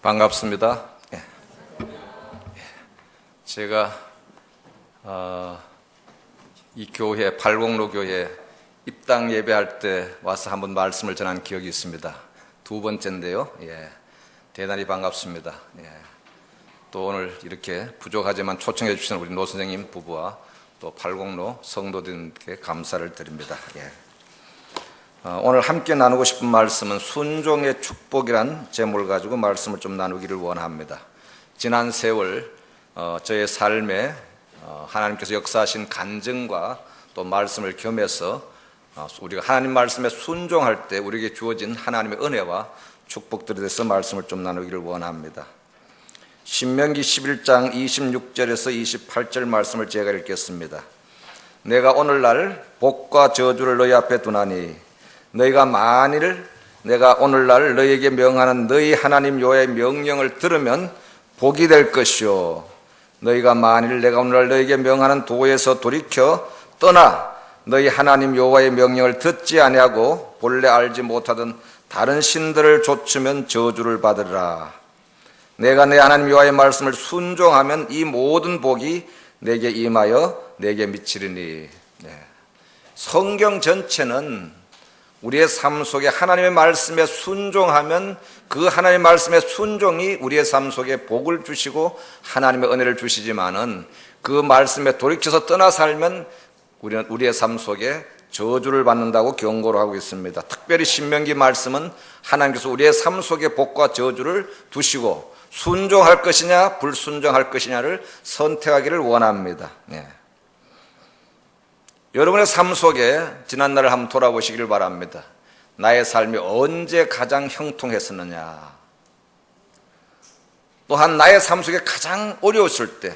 반갑습니다. 제가 이 교회 팔공로 교회 입당 예배할 때 와서 한번 말씀을 전한 기억이 있습니다. 두 번째인데요. 대단히 반갑습니다. 또 오늘 이렇게 부족하지만 초청해 주신 우리 노 선생님 부부와 또 팔공로 성도들께 감사를 드립니다. 오늘 함께 나누고 싶은 말씀은 순종의 축복이란 제목을 가지고 말씀을 좀 나누기를 원합니다. 지난 세월 저의 삶에 하나님께서 역사하신 간증과 또 말씀을 겸해서 우리가 하나님 말씀에 순종할 때 우리에게 주어진 하나님의 은혜와 축복들에 대해서 말씀을 좀 나누기를 원합니다. 신명기 11장 26절에서 28절 말씀을 제가 읽겠습니다. 내가 오늘날 복과 저주를 너희 앞에 두나니 너희가 만일 내가 오늘날 너희에게 명하는 너희 하나님 여호와의 명령을 들으면 복이 될 것이요 너희가 만일 내가 오늘날 너희에게 명하는 도에서 돌이켜 떠나 너희 하나님 여호와의 명령을 듣지 아니하고 본래 알지 못하던 다른 신들을 좇으면 저주를 받으리라. 내가 내 하나님 여호와의 말씀을 순종하면 이 모든 복이 내게 임하여 내게 미치리니. 성경 전체는 우리의 삶 속에 하나님의 말씀에 순종하면 그 하나님의 말씀의 순종이 우리의 삶 속에 복을 주시고 하나님의 은혜를 주시지만은 그 말씀에 돌이켜서 떠나 살면 우리는 우리의 삶 속에 저주를 받는다고 경고를 하고 있습니다. 특별히 신명기 말씀은 하나님께서 우리의 삶 속에 복과 저주를 두시고 순종할 것이냐 불순종할 것이냐를 선택하기를 원합니다. 여러분의 삶 속에 지난날을 한번 돌아보시기를 바랍니다. 나의 삶이 언제 가장 형통했었느냐, 또한 나의 삶 속에 가장 어려웠을 때,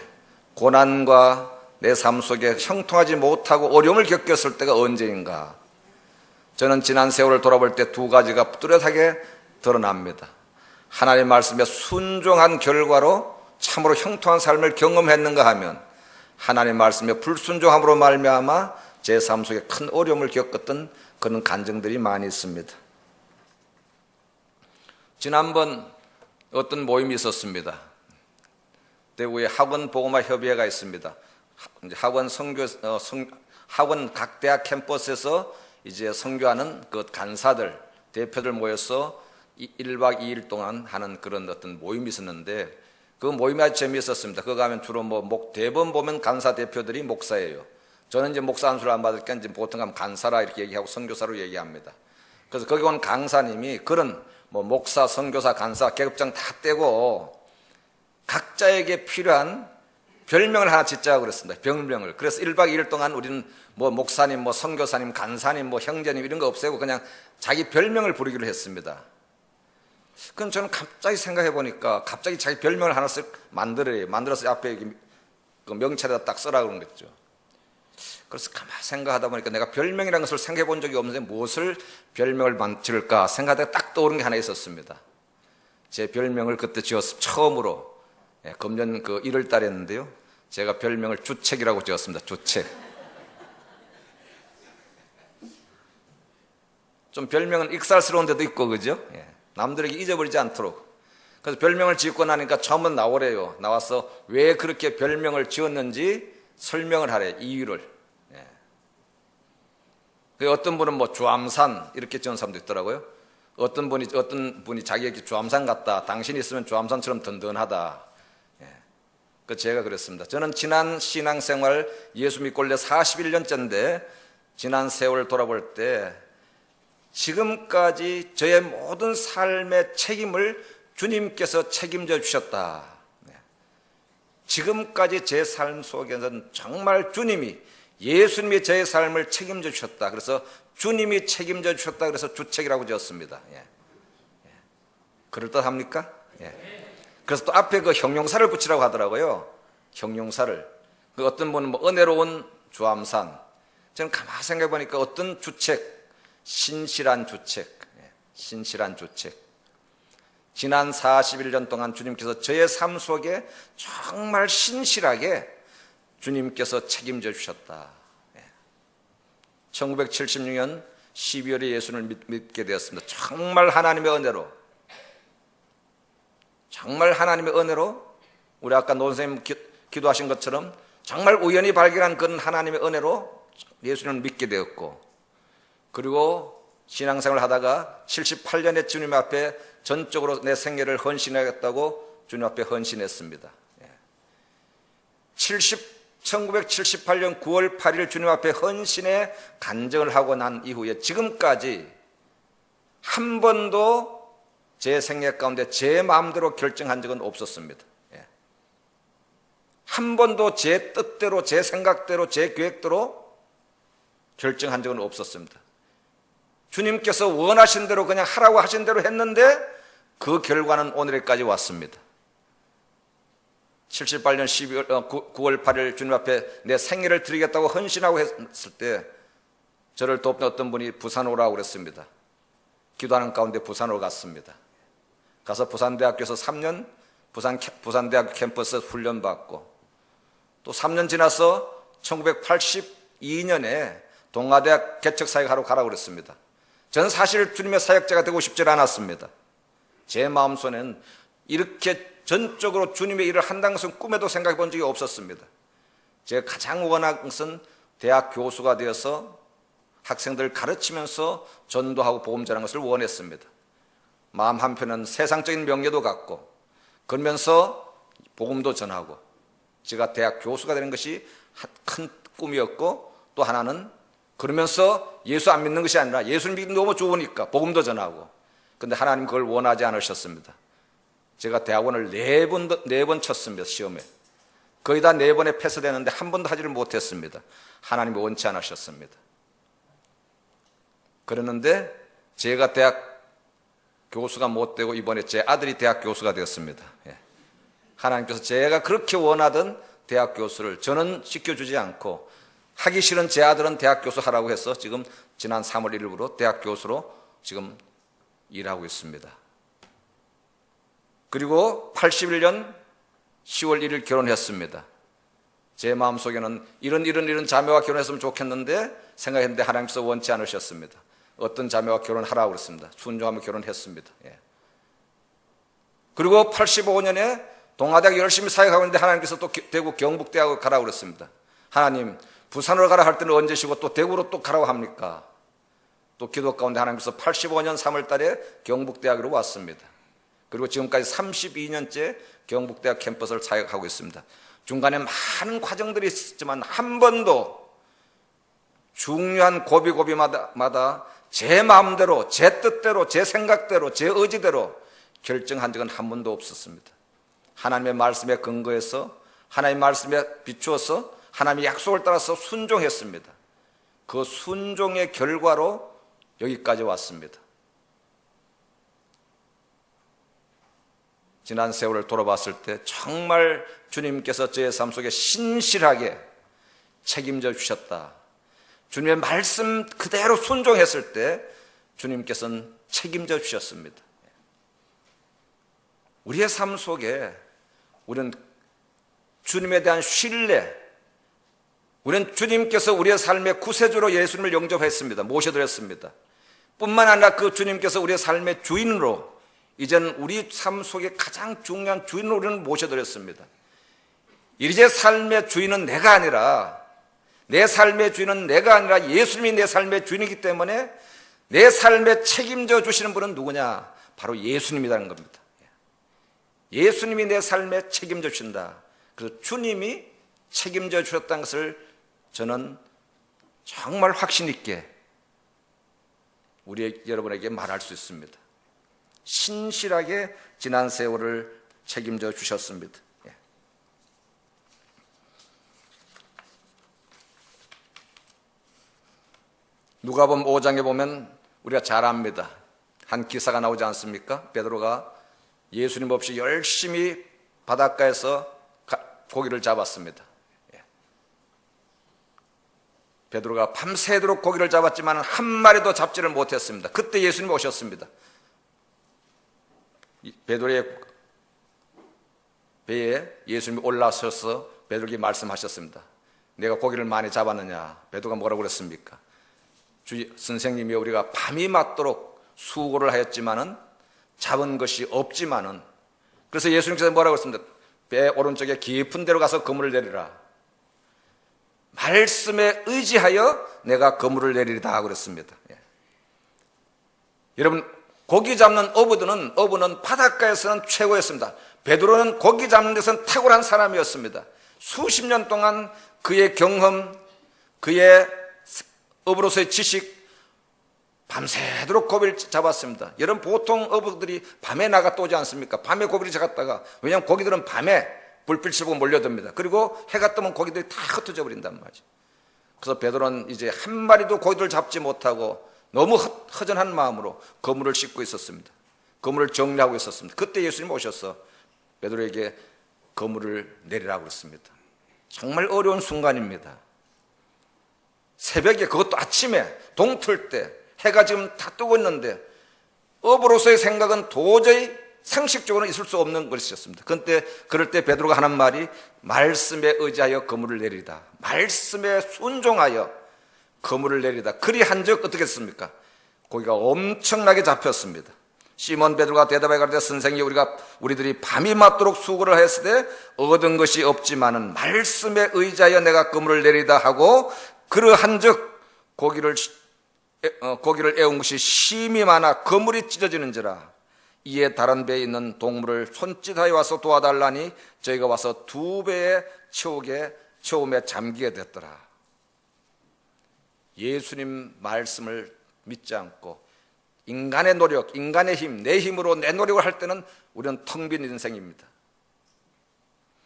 고난과 내 삶 속에 형통하지 못하고 어려움을 겪었을 때가 언제인가. 저는 지난 세월을 돌아볼 때 두 가지가 뚜렷하게 드러납니다. 하나님의 말씀에 순종한 결과로 참으로 형통한 삶을 경험했는가 하면 하나님의 말씀에 불순종함으로 말미암아 제 삶 속에 큰 어려움을 겪었던 그런 간증들이 많이 있습니다. 지난번 어떤 모임이 있었습니다. 대구에 학원 복음화 협의회가 있습니다. 학원 각 대학 캠퍼스에서 이제 선교하는 그 간사들, 대표들 모여서 1박 2일 동안 하는 그런 어떤 모임이 있었는데 그 모임이 아주 재미있었습니다. 그거 가면 주로 대부분 보면 간사 대표들이 목사예요. 저는 이제 목사 안수를 안 받으니까 이제 보통 가면 간사라 이렇게 얘기하고 선교사로 얘기합니다. 그래서 거기 온 강사님이 그런 목사, 선교사, 간사, 계급장 다 떼고 각자에게 필요한 별명을 하나 짓자고 그랬습니다. 별명을. 그래서 1박 2일 동안 우리는 목사님, 선교사님, 간사님, 형제님 이런 거 없애고 그냥 자기 별명을 부르기로 했습니다. 그럼 저는 갑자기 생각해 보니까 갑자기 자기 별명을 하나씩 만들어서 앞에 그 명찰에다 딱 써라 그런 거죠. 그래서 가만히 생각하다 보니까 내가 별명이라는 것을 생각해 본 적이 없는데 무엇을 별명을 지을까 생각하다가 딱 떠오른 게 하나 있었습니다. 제 별명을 그때 지었습니다. 처음으로 금년 1월 달에 했는데요. 제가 별명을 주책이라고 지었습니다. 주책. 좀 별명은 익살스러운 데도 있고 그죠? 남들에게 잊어버리지 않도록. 그래서 별명을 짓고 나니까 처음은 나오래요. 나와서 왜 그렇게 별명을 지었는지 설명을 하래. 이유를. 어떤 분은 주암산 이렇게 지은 사람도 있더라고요. 어떤 분이 자기에게 주암산 같다. 당신이 있으면 주암산처럼 든든하다. 제가 그랬습니다. 저는 지난 신앙생활 예수 믿고 원래 41년째인데 지난 세월을 돌아볼 때 지금까지 저의 모든 삶의 책임을 주님께서 책임져 주셨다. 지금까지 제 삶 속에서는 정말 주님이 예수님이 저의 삶을 책임져 주셨다. 그래서 주님이 책임져 주셨다. 그래서 주책이라고 지었습니다. 그럴듯합니까? 그래서 또 앞에 그 형용사를 붙이라고 하더라고요. 형용사를. 어떤 분은 은혜로운 주암산. 저는 가만히 생각해 보니까 어떤 주책, 신실한 주책, 신실한 주책. 지난 41년 동안 주님께서 저의 삶 속에 정말 신실하게 주님께서 책임져 주셨다. 1976년 12월에 예수를 믿게 되었습니다. 정말 하나님의 은혜로 정말 하나님의 은혜로 우리 아까 노 선생님 기도하신 것처럼 정말 우연히 발견한 그런 하나님의 은혜로 예수님을 믿게 되었고, 그리고 신앙생활을 하다가 78년에 주님 앞에 전적으로 내 생애를 헌신하겠다고 주님 앞에 헌신했습니다. 1978년 9월 8일 주님 앞에 헌신의 간증을 하고 난 이후에 지금까지 한 번도 제 생애 가운데 제 마음대로 결정한 적은 없었습니다. 한 번도 제 뜻대로, 제 생각대로, 제 계획대로 결정한 적은 없었습니다. 주님께서 원하신 대로 그냥 하라고 하신 대로 했는데 그 결과는 오늘까지 왔습니다. 78년 9월 8일 주님 앞에 내 생애를 드리겠다고 헌신하고 했을 때 저를 돕는 어떤 분이 부산 오라고 그랬습니다. 기도하는 가운데 부산으로 갔습니다. 가서 부산대학교에서 3년 부산대학교 캠퍼스 훈련받고, 또 3년 지나서 1982년에 동아대학 개척사역하러 가라고 그랬습니다. 저는 사실 주님의 사역자가 되고 싶지 않았습니다. 제 마음속에는 이렇게 전적으로 주님의 일을 한다는 것은 꿈에도 생각해 본 적이 없었습니다. 제가 가장 원하는 것은 대학 교수가 되어서 학생들을 가르치면서 전도하고 복음 전하는 것을 원했습니다. 마음 한편은 세상적인 명예도 갖고, 그러면서 복음도 전하고, 제가 대학 교수가 되는 것이 큰 꿈이었고, 또 하나는 그러면서 예수 안 믿는 것이 아니라 예수를 믿는 게 너무 좋으니까 복음도 전하고. 그런데 하나님 그걸 원하지 않으셨습니다. 제가 대학원을 4번 쳤습니다. 시험에. 거의 다 4번에 패스되는데 한 번도 하지를 못했습니다. 하나님이 원치 않으셨습니다. 그랬는데 제가 대학 교수가 못 되고 이번에 제 아들이 대학 교수가 되었습니다. 하나님께서 제가 그렇게 원하던 대학 교수를 저는 시켜주지 않고, 하기 싫은 제 아들은 대학 교수 하라고 해서 지금 지난 3월 1일부로 대학 교수로 지금 일하고 있습니다. 그리고 81년 10월 1일 결혼했습니다. 제 마음속에는 이런 자매와 결혼했으면 좋겠는데 생각했는데 하나님께서 원치 않으셨습니다. 어떤 자매와 결혼하라고 그랬습니다. 순종하며 결혼했습니다. 그리고 85년에 동아대학 열심히 사역하고 있는데 하나님께서 또 대구 경북대학을 가라고 그랬습니다. 하나님, 부산으로 가라 할 때는 언제시고 또 대구로 또 가라고 합니까? 또 기도 가운데 하나님께서 85년 3월 달에 경북대학으로 왔습니다. 그리고 지금까지 32년째 경북대학 캠퍼스를 사역하고 있습니다. 중간에 많은 과정들이 있었지만 한 번도 중요한 고비고비마다 제 마음대로, 제 뜻대로, 제 생각대로, 제 의지대로 결정한 적은 한 번도 없었습니다. 하나님의 말씀에 근거해서, 하나님의 말씀에 비추어서, 하나님의 약속을 따라서 순종했습니다. 그 순종의 결과로 여기까지 왔습니다. 지난 세월을 돌아봤을 때 정말 주님께서 저의 삶 속에 신실하게 책임져 주셨다. 주님의 말씀 그대로 순종했을 때 주님께서는 책임져 주셨습니다. 우리의 삶 속에 우리는 주님에 대한 신뢰, 우리는 주님께서 우리의 삶의 구세주로 예수님을 영접했습니다. 모셔드렸습니다. 뿐만 아니라 그 주님께서 우리의 삶의 주인으로, 이제는 우리 삶 속에 가장 중요한 주인으로 우리는 모셔드렸습니다. 이제 삶의 주인은 내가 아니라, 내 삶의 주인은 내가 아니라 예수님이 내 삶의 주인이기 때문에 내 삶에 책임져 주시는 분은 누구냐? 바로 예수님이라는 겁니다. 예수님이 내 삶에 책임져 주신다. 그래서 주님이 책임져 주셨다는 것을 저는 정말 확신 있게 우리 여러분에게 말할 수 있습니다. 신실하게 지난 세월을 책임져 주셨습니다. 누가복음 5장에 보면 우리가 잘 압니다. 한 기사가 나오지 않습니까? 베드로가 예수님 없이 열심히 바닷가에서 고기를 잡았습니다. 베드로가 밤새도록 고기를 잡았지만 한 마리도 잡지를 못했습니다. 그때 예수님이 오셨습니다. 베드로의 배에 예수님이 올라서서 베드로에게 말씀하셨습니다. 내가 고기를 많이 잡았느냐? 베드로가 뭐라고 그랬습니까? 주 선생님이 우리가 밤이 맞도록 수고를 하였지만은 잡은 것이 없지만은 그래서 예수님께서 뭐라고 했습니까? 배 오른쪽에 깊은 데로 가서 그물을 내리라. 말씀에 의지하여 내가 그물을 내리리다 그랬습니다. 예. 여러분, 고기 잡는 어부는 바닷가에서는 최고였습니다. 베드로는 고기 잡는 데서는 탁월한 사람이었습니다. 수십 년 동안 그의 경험, 그의 어부로서의 지식, 밤새도록 고기를 잡았습니다. 여러분, 보통 어부들이 밤에 나갔다 오지 않습니까? 밤에 고기를 잡았다가, 왜냐하면 고기들은 밤에 불빛을 보고 몰려듭니다. 그리고 해가 뜨면 고기들이 다 흩어져 버린단 말이죠. 그래서 베드로는 이제 한 마리도 고기를 잡지 못하고 너무 허전한 마음으로 그물을 씻고 있었습니다. 그물을 정리하고 있었습니다. 그때 예수님 오셔서 베드로에게 그물을 내리라고 그랬습니다. 정말 어려운 순간입니다. 새벽에, 그것도 아침에 동틀 때 해가 지금 다 뜨고 있는데 어부로서의 생각은 도저히 상식적으로는 있을 수 없는 것이었습니다. 그럴 때 베드로가 하는 말이 말씀에 의지하여 그물을 내리다. 말씀에 순종하여 그물을 내리다. 그리 한적 어떻게 했습니까? 고기가 엄청나게 잡혔습니다. 시몬 베드로가 대답해 가로되 선생님, 우리들이 밤이 맞도록 수고를 했을 때 얻은 것이 없지만은 말씀에 의지하여 내가 그물을 내리다 하고 그러한즉 고기를 애운 것이 심히 많아 그물이 찢어지는지라. 이에 다른 배에 있는 동물을 손짓하여 와서 도와달라니 저희가 와서 2배의 체험에 잠기게 됐더라. 예수님 말씀을 믿지 않고 인간의 노력, 인간의 힘, 내 힘으로 내 노력을 할 때는 우리는 텅 빈 인생입니다.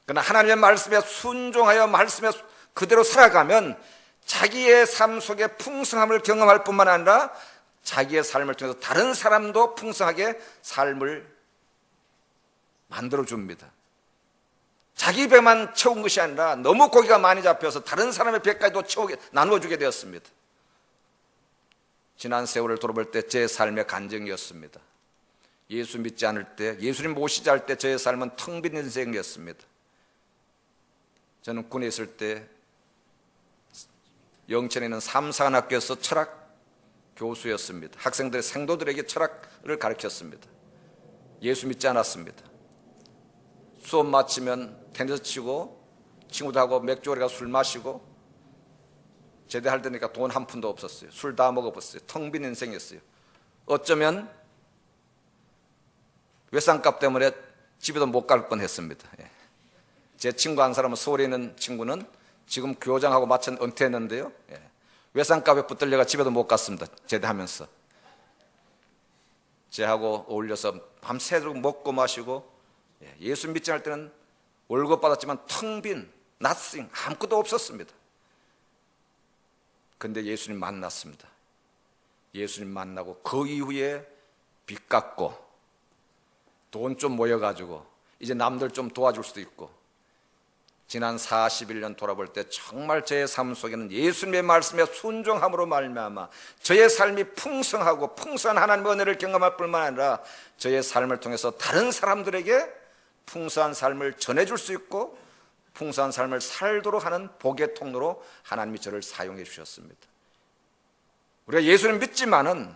그러나 하나님의 말씀에 순종하여 말씀에 그대로 살아가면 자기의 삶 속에 풍성함을 경험할 뿐만 아니라 자기의 삶을 통해서 다른 사람도 풍성하게 삶을 만들어줍니다. 자기 배만 채운 것이 아니라 너무 고기가 많이 잡혀서 다른 사람의 배까지도 나누어주게 되었습니다. 지난 세월을 돌아볼 때 제 삶의 간증이었습니다. 예수 믿지 않을 때, 예수님 모시지 않을 때 저의 삶은 텅 빈 인생이었습니다. 저는 군에 있을 때 영천에 있는 삼사관학교에서 철학 교수였습니다. 학생들, 생도들에게 철학을 가르쳤습니다. 예수 믿지 않았습니다. 수업 마치면 테니스 치고 친구들하고 맥주를 가서 술 마시고 제대할 때니까 돈 한 푼도 없었어요. 술 다 먹어봤어요. 텅 빈 인생이었어요. 어쩌면 외상값 때문에 집에도 못 갈 뻔했습니다. 제 친구 한 사람은 서울에 있는 친구는 지금 교장하고 마침 은퇴했는데요. 외상값에 붙들려가 집에도 못 갔습니다. 제대하면서. 제하고 어울려서 밤새도록 먹고 마시고, 예수 믿지 않을 때는 월급 받았지만 텅 빈, nothing, 아무것도 없었습니다. 근데 예수님 만났습니다. 예수님 만나고 그 이후에 빚 갚고 돈 좀 모여가지고 이제 남들 좀 도와줄 수도 있고, 지난 41년 돌아볼 때 정말 제 삶 속에는 예수님의 말씀에 순종함으로 말미암아 저의 삶이 풍성하고 풍성한 하나님의 은혜를 경험할 뿐만 아니라 저의 삶을 통해서 다른 사람들에게 풍성한 삶을 전해줄 수 있고 풍성한 삶을 살도록 하는 복의 통로로 하나님이 저를 사용해 주셨습니다. 우리가 예수님 믿지만은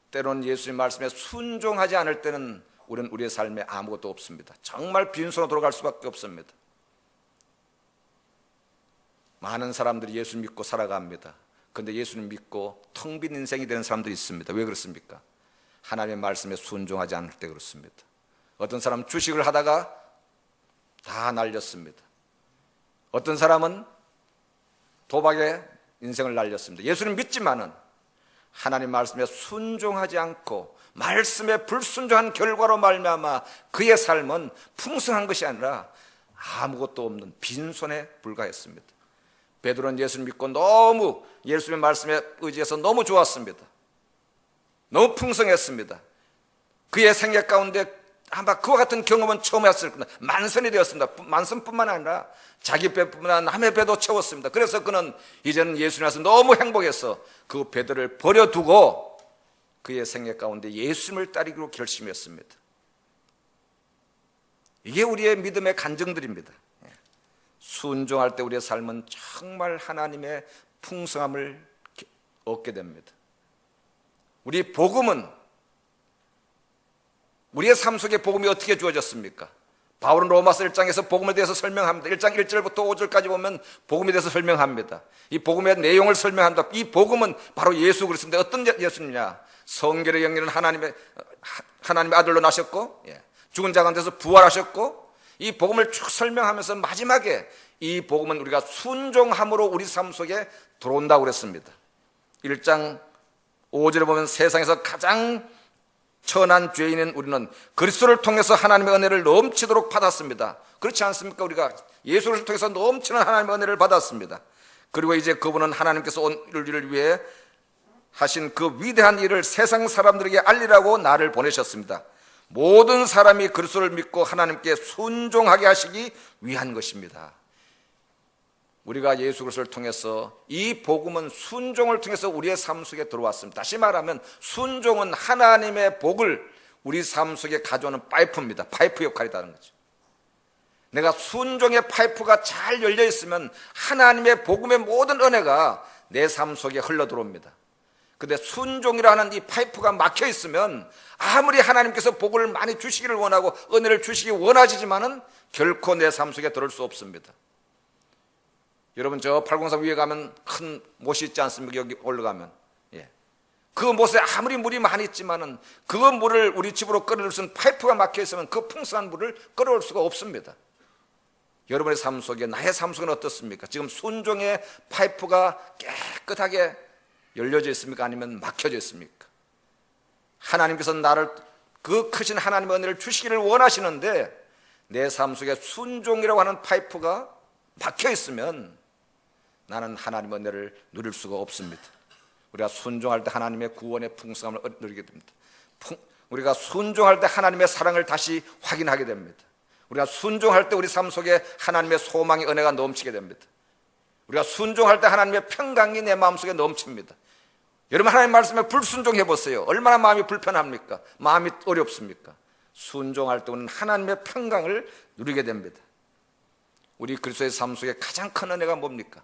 때로는 예수님 말씀에 순종하지 않을 때는 우리는 우리의 삶에 아무것도 없습니다. 정말 빈손으로 돌아갈 수밖에 없습니다. 많은 사람들이 예수 믿고 살아갑니다. 그런데 예수님 믿고 텅 빈 인생이 되는 사람들이 있습니다. 왜 그렇습니까? 하나님의 말씀에 순종하지 않을 때 그렇습니다. 어떤 사람은 주식을 하다가 다 날렸습니다. 어떤 사람은 도박에 인생을 날렸습니다. 예수님 믿지만은 하나님 말씀에 순종하지 않고 말씀에 불순종한 결과로 말미암아 그의 삶은 풍성한 것이 아니라 아무것도 없는 빈손에 불과했습니다. 베드로는 예수를 믿고 너무 예수님의 말씀에 의지해서 너무 좋았습니다. 너무 풍성했습니다. 그의 생애 가운데 아마 그와 같은 경험은 처음 했을 겁니다. 만선이 되었습니다. 만선뿐만 아니라 자기 배뿐만 아니라 남의 배도 채웠습니다. 그래서 그는 이제는 예수님 앞에서 너무 행복해서 그 배들을 버려두고 그의 생애 가운데 예수님을 따르기로 결심했습니다. 이게 우리의 믿음의 간증들입니다. 순종할 때 우리의 삶은 정말 하나님의 풍성함을 얻게 됩니다. 우리 복음은, 우리의 삶 속에 복음이 어떻게 주어졌습니까? 바울은 로마서 1장에서 복음에 대해서 설명합니다. 1장 1절부터 5절까지 보면 복음에 대해서 설명합니다. 이 복음의 내용을 설명합니다. 이 복음은 바로 예수 그리스도인데 어떤 예수님이냐? 성결의 영리는 하나님의 아들로 나셨고, 죽은 자 가운데서 부활하셨고, 이 복음을 쭉 설명하면서 마지막에 이 복음은 우리가 순종함으로 우리 삶 속에 들어온다고 그랬습니다. 1장 5절에 보면 세상에서 가장 천한 죄인인 우리는 그리스도를 통해서 하나님의 은혜를 넘치도록 받았습니다. 그렇지 않습니까? 우리가 예수를 통해서 넘치는 하나님의 은혜를 받았습니다. 그리고 이제 그분은 하나님께서 온 인류를 위해 하신 그 위대한 일을 세상 사람들에게 알리라고 나를 보내셨습니다. 모든 사람이 그리스도를 믿고 하나님께 순종하게 하시기 위한 것입니다. 우리가 예수 그리스도를 통해서 이 복음은 순종을 통해서 우리의 삶 속에 들어왔습니다. 다시 말하면 순종은 하나님의 복을 우리 삶 속에 가져오는 파이프입니다. 파이프 역할이라는 거죠. 내가 순종의 파이프가 잘 열려 있으면 하나님의 복음의 모든 은혜가 내 삶 속에 흘러 들어옵니다. 근데 순종이라는 이 파이프가 막혀 있으면 아무리 하나님께서 복을 많이 주시기를 원하고 은혜를 주시기 원하시지만은 결코 내 삶 속에 들어올 수 없습니다. 여러분, 저 803 위에 가면 큰 못이 있지 않습니까? 여기 올라가면. 그 못에 아무리 물이 많이 있지만은 그 물을 우리 집으로 끌어올 수 있는 파이프가 막혀 있으면 그 풍성한 물을 끌어올 수가 없습니다. 여러분의 삶 속에, 나의 삶 속에는 어떻습니까? 지금 순종의 파이프가 깨끗하게 열려져 있습니까? 아니면 막혀져 있습니까? 하나님께서 나를 그 크신 하나님의 은혜를 주시기를 원하시는데 내 삶 속에 순종이라고 하는 파이프가 막혀 있으면 나는 하나님의 은혜를 누릴 수가 없습니다. 우리가 순종할 때 하나님의 구원의 풍성함을 누리게 됩니다. 우리가 순종할 때 하나님의 사랑을 다시 확인하게 됩니다. 우리가 순종할 때 우리 삶 속에 하나님의 소망의 은혜가 넘치게 됩니다. 우리가 순종할 때 하나님의 평강이 내 마음속에 넘칩니다. 여러분, 하나님 말씀에 불순종해 보세요. 얼마나 마음이 불편합니까? 마음이 어렵습니까? 순종할 때 우리는 하나님의 평강을 누리게 됩니다. 우리 그리스도의 삶 속에 가장 큰 은혜가 뭡니까?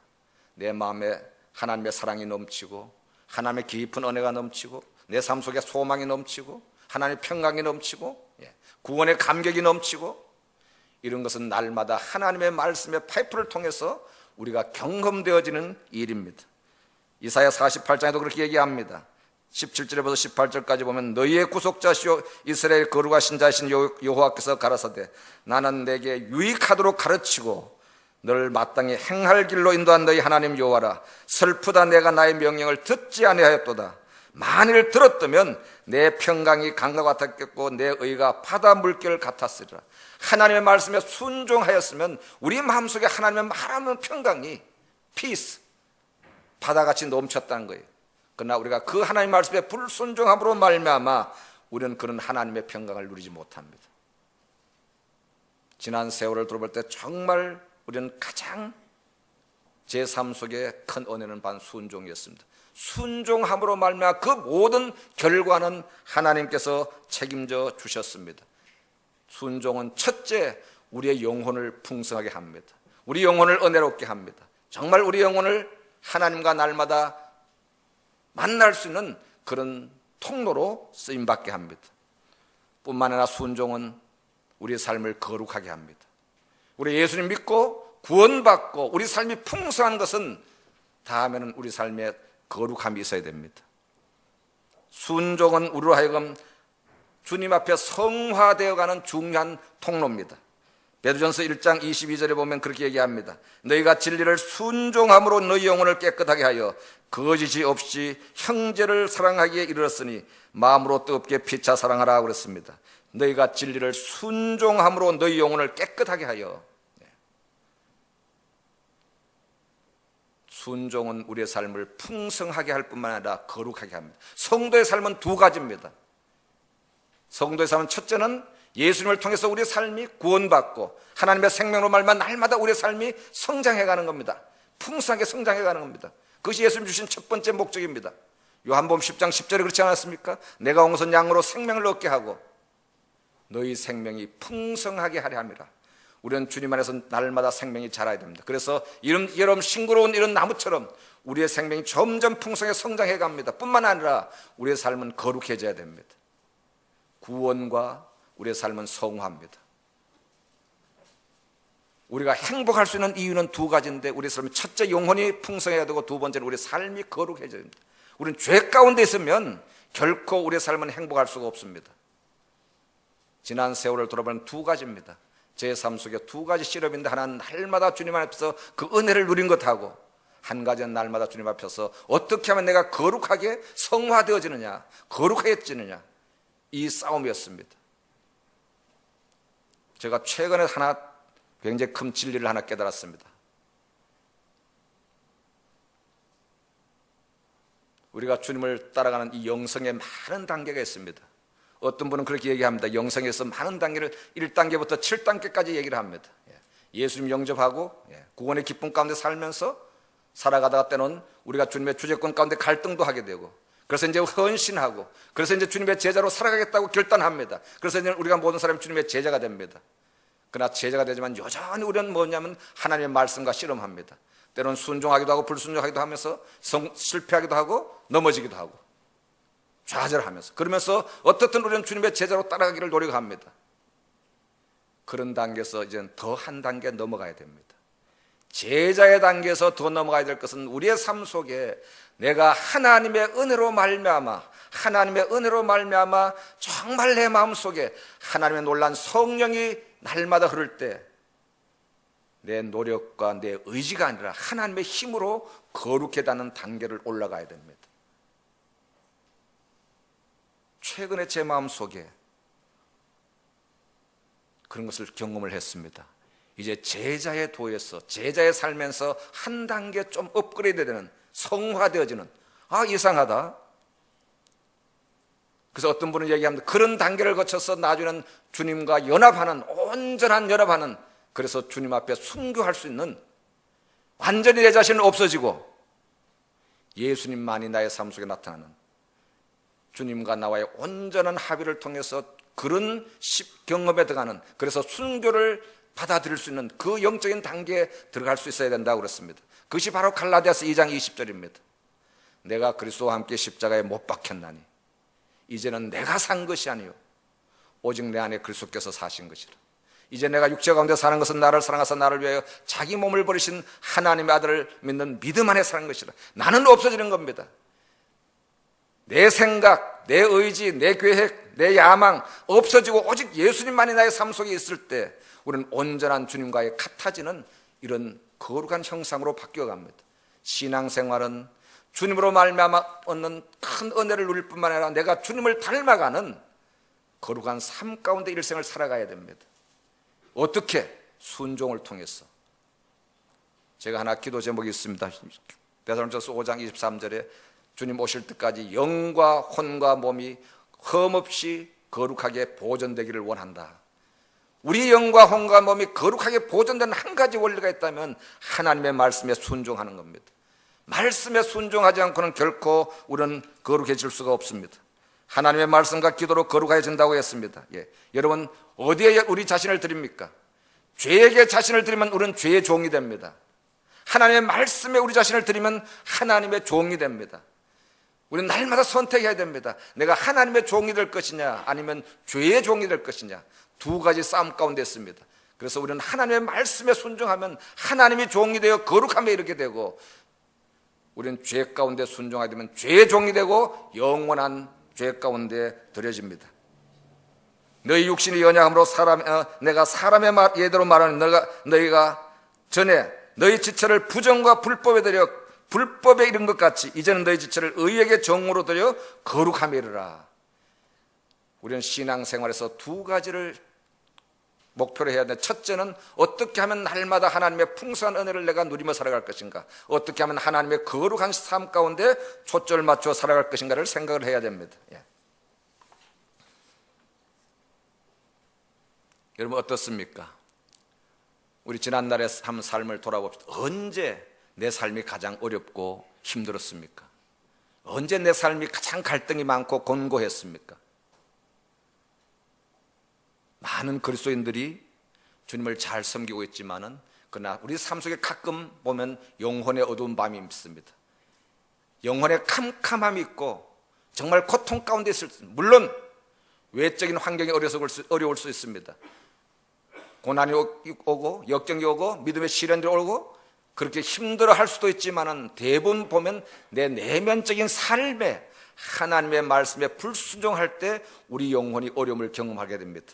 내 마음에 하나님의 사랑이 넘치고 하나님의 깊은 은혜가 넘치고 내 삶 속에 소망이 넘치고 하나님의 평강이 넘치고 구원의 감격이 넘치고, 이런 것은 날마다 하나님의 말씀의 파이프를 통해서 우리가 경험되어지는 일입니다. 이사야 48장에도 그렇게 얘기합니다. 17절에부터 18절까지 보면 너희의 구속자시오 이스라엘 거룩하신 자이신 여호와께서 가라사대 나는 내게 유익하도록 가르치고 너를 마땅히 행할 길로 인도한 너희 하나님 여호와라. 슬프다 내가 나의 명령을 듣지 아니하였도다. 만일 들었다면 내 평강이 강과 같았겠고 내 의가 바다 물결 같았으리라. 하나님의 말씀에 순종하였으면 우리 마음속에 하나님의 말하는 평강이 피스 바다같이 넘쳤다는 거예요. 그러나 우리가 그 하나님 말씀에 불순종함으로 말미암아 우리는 그런 하나님의 평강을 누리지 못합니다. 지난 세월을 돌아볼 때 정말 우리는 가장 제 삶 속에 큰 은혜는 반 순종이었습니다. 순종함으로 말미암아 그 모든 결과는 하나님께서 책임져 주셨습니다. 순종은 첫째 우리의 영혼을 풍성하게 합니다. 우리 영혼을 은혜롭게 합니다. 정말 우리 영혼을 하나님과 날마다 만날 수 있는 그런 통로로 쓰임받게 합니다. 뿐만 아니라 순종은 우리의 삶을 거룩하게 합니다. 우리 예수님 믿고 구원받고 우리 삶이 풍성한 것은 다음에는 우리 삶에 거룩함이 있어야 됩니다. 순종은 우리로 하여금 주님 앞에 성화되어가는 중요한 통로입니다. 베드로전서 1장 22절에 보면 그렇게 얘기합니다. 너희가 진리를 순종함으로 너희 영혼을 깨끗하게 하여 거짓이 없이 형제를 사랑하기에 이르렀으니 마음으로 뜨겁게 피차 사랑하라 그랬습니다. 너희가 진리를 순종함으로 너희 영혼을 깨끗하게 하여. 순종은 우리의 삶을 풍성하게 할 뿐만 아니라 거룩하게 합니다. 성도의 삶은 두 가지입니다. 성도의 삶은 첫째는 예수님을 통해서 우리의 삶이 구원받고 하나님의 생명으로 말미암아 날마다 우리의 삶이 성장해가는 겁니다. 풍성하게 성장해가는 겁니다. 그것이 예수님 주신 첫 번째 목적입니다. 요한복음 10장 10절에 그렇지 않았습니까? 내가 온 것은 양으로 생명을 얻게 하고 너희 생명이 풍성하게 하려 함이라. 우리는 주님 안에서 날마다 생명이 자라야 됩니다. 그래서 여러분 싱그러운 이런 나무처럼 우리의 생명이 점점 풍성하게 성장해 갑니다. 뿐만 아니라 우리의 삶은 거룩해져야 됩니다. 구원과 우리의 삶은 성화입니다. 우리가 행복할 수 있는 이유는 두 가지인데, 우리 삶이 첫째 영혼이 풍성해야 되고, 두 번째는 우리 삶이 거룩해져야 됩니다. 우리는 죄 가운데 있으면 결코 우리의 삶은 행복할 수가 없습니다. 지난 세월을 돌아보면 두 가지입니다. 제 삶 속에 두 가지 시럽인데, 하나는 날마다 주님 앞에서 그 은혜를 누린 것하고, 한 가지는 날마다 주님 앞에서 어떻게 하면 내가 거룩하게 성화되어지느냐, 거룩해지느냐, 이 싸움이었습니다. 제가 최근에 하나 굉장히 큰 진리를 하나 깨달았습니다. 우리가 주님을 따라가는 이 영성에 많은 단계가 있습니다. 어떤 분은 그렇게 얘기합니다. 영성에서 많은 단계를 1단계부터 7단계까지 얘기를 합니다. 예수님 영접하고 구원의 기쁨 가운데 살면서 살아가다가 때는 우리가 주님의 주재권 가운데 갈등도 하게 되고, 그래서 이제 헌신하고, 그래서 이제 주님의 제자로 살아가겠다고 결단합니다. 그래서 이제 우리가 모든 사람이 주님의 제자가 됩니다. 그러나 제자가 되지만 여전히 우리는 뭐냐면 하나님의 말씀과 씨름합니다. 때로는 순종하기도 하고 불순종하기도 하면서 실패하기도 하고 넘어지기도 하고 좌절하면서, 그러면서 어떻든 우리는 주님의 제자로 따라가기를 노력합니다. 그런 단계에서 이제는 더 한 단계 넘어가야 됩니다. 제자의 단계에서 더 넘어가야 될 것은, 우리의 삶 속에 내가 하나님의 은혜로 말미암아 정말 내 마음속에 하나님의 놀란 성령이 날마다 흐를 때, 내 노력과 내 의지가 아니라 하나님의 힘으로 거룩해다는 단계를 올라가야 됩니다. 최근에 제 마음속에 그런 것을 경험을 했습니다. 이제 제자의 도에서, 제자의 삶에서 한 단계 좀 업그레이드 되는, 성화되어지는, 이상하다. 그래서 어떤 분은 얘기합니다. 그런 단계를 거쳐서 나중에는 주님과 연합하는, 온전한 연합하는, 그래서 주님 앞에 순교할 수 있는, 완전히 내 자신은 없어지고 예수님만이 나의 삶 속에 나타나는, 주님과 나와의 온전한 합의를 통해서 그런 경험에 들어가는, 그래서 순교를 받아들일 수 있는 그 영적인 단계에 들어갈 수 있어야 된다고 그랬습니다. 그것이 바로 갈라디아서 2장 20절입니다. 내가 그리스도와 함께 십자가에 못 박혔나니 이제는 내가 산 것이 아니요 오직 내 안에 그리스도께서 사신 것이라. 이제 내가 육체 가운데 사는 것은 나를 사랑하사 나를 위하여 자기 몸을 버리신 하나님의 아들을 믿는 믿음 안에 사는 것이라. 나는 없어지는 겁니다. 내 생각, 내 의지, 내 계획, 내 야망 없어지고 오직 예수님만이 나의 삶 속에 있을 때 우리는 온전한 주님과의 같아지는 이런 거룩한 형상으로 바뀌어갑니다. 신앙생활은 주님으로 말미암아 얻는 큰 은혜를 누릴 뿐만 아니라 내가 주님을 닮아가는 거룩한 삶 가운데 일생을 살아가야 됩니다. 어떻게? 순종을 통해서. 제가 하나 기도 제목이 있습니다. 데살로니가서 5장 23절에 주님 오실 때까지 영과 혼과 몸이 흠없이 거룩하게 보존되기를 원한다. 우리 영과 혼과 몸이 거룩하게 보존되는 한 가지 원리가 있다면 하나님의 말씀에 순종하는 겁니다. 말씀에 순종하지 않고는 결코 우리는 거룩해질 수가 없습니다. 하나님의 말씀과 기도로 거룩해진다고 했습니다. 여러분, 어디에 우리 자신을 드립니까? 죄에게 자신을 드리면 우리는 죄의 종이 됩니다. 하나님의 말씀에 우리 자신을 드리면 하나님의 종이 됩니다. 우리는 날마다 선택해야 됩니다. 내가 하나님의 종이 될 것이냐 아니면 죄의 종이 될 것이냐, 두 가지 싸움 가운데 있습니다. 그래서 우리는 하나님의 말씀에 순종하면 하나님이 종이 되어 거룩함에 이르게 되고, 우리는 죄 가운데 순종하게 되면 죄의 종이 되고 영원한 죄 가운데 들여집니다. 너희 육신이 연약함으로 내가 사람의 예대로 말하는 너희가 전에 너희 지체를 부정과 불법에 들여 불법에 이른 것 같이 이제는 너희 지체를 의에게 정으로 들여 거룩함에 이르라. 우리는 신앙생활에서 두 가지를 목표로 해야 돼. 첫째는 어떻게 하면 날마다 하나님의 풍성한 은혜를 내가 누리며 살아갈 것인가, 어떻게 하면 하나님의 거룩한 삶 가운데 초점을 맞춰 살아갈 것인가를 생각을 해야 됩니다. 여러분 어떻습니까? 우리 지난날의 삶을 돌아봅시다. 언제 내 삶이 가장 어렵고 힘들었습니까? 언제 내 삶이 가장 갈등이 많고 곤고했습니까? 많은 그리스도인들이 주님을 잘 섬기고 있지만은 그러나 우리 삶 속에 가끔 보면 영혼의 어두운 밤이 있습니다. 영혼의 캄캄함이 있고 정말 고통 가운데 있을 때, 물론 외적인 환경이 어려울 수 있습니다. 고난이 오고 역경이 오고 믿음의 시련들이 오고 그렇게 힘들어 할 수도 있지만은 대부분 보면 내 내면적인 삶에 하나님의 말씀에 불순종할 때 우리 영혼이 어려움을 경험하게 됩니다.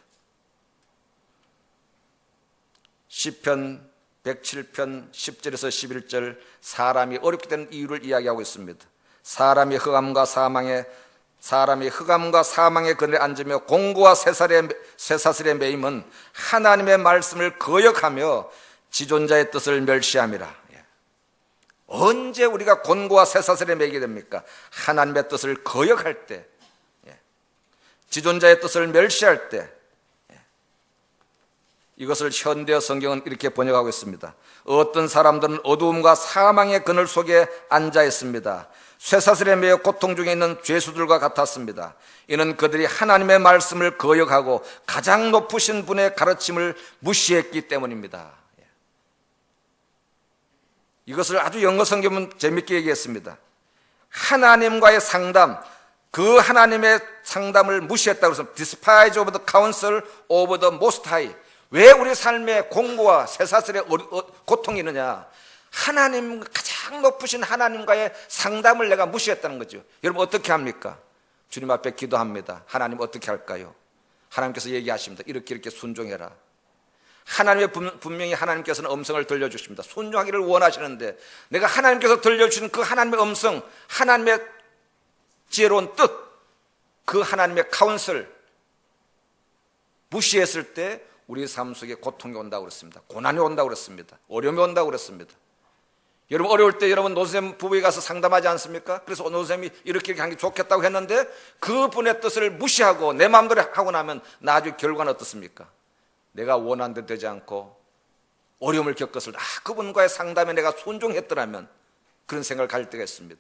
시편 107편 10절에서 11절 사람이 어렵게 되는 이유를 이야기하고 있습니다. 사람이 흑암과 사망의 그늘에 앉으며 공고와 쇠사슬에 매임은 하나님의 말씀을 거역하며 지존자의 뜻을 멸시함이라. 언제 우리가 곤고와 쇠사슬에 매이게 됩니까? 하나님의 뜻을 거역할 때, 지존자의 뜻을 멸시할 때. 이것을 현대어 성경은 이렇게 번역하고 있습니다. 어떤 사람들은 어두움과 사망의 그늘 속에 앉아 있습니다. 쇠사슬에 매여 고통 중에 있는 죄수들과 같았습니다. 이는 그들이 하나님의 말씀을 거역하고 가장 높으신 분의 가르침을 무시했기 때문입니다. 이것을 아주 영어 성경은 재밌게 얘기했습니다. 하나님과의 상담, 그 하나님의 상담을 무시했다고 해서 despise of the counsel of the most high. 왜 우리 삶에 공고와 쇠사슬의 고통이 있느냐? 하나님, 가장 높으신 하나님과의 상담을 내가 무시했다는 거죠. 여러분 어떻게 합니까? 주님 앞에 기도합니다. 하나님 어떻게 할까요? 하나님께서 얘기하십니다. 이렇게 순종해라. 분명히 하나님께서는 음성을 들려주십니다. 순종하기를 원하시는데 내가 하나님께서 들려주신 그 하나님의 음성, 하나님의 지혜로운 뜻, 그 하나님의 카운슬 무시했을 때 우리 삶 속에 고통이 온다고 그랬습니다. 고난이 온다고 그랬습니다. 어려움이 온다고 그랬습니다. 여러분 어려울 때 여러분 노선생님 부부에 가서 상담하지 않습니까? 그래서 노선생님이 이렇게 하는 게 좋겠다고 했는데 그분의 뜻을 무시하고 내 마음대로 하고 나면 나중에 결과는 어떻습니까? 내가 원한 대로 되지 않고 어려움을 겪었을 때 그분과의 상담에 내가 순종했더라면 그런 생각을 가질 때가 있습니다.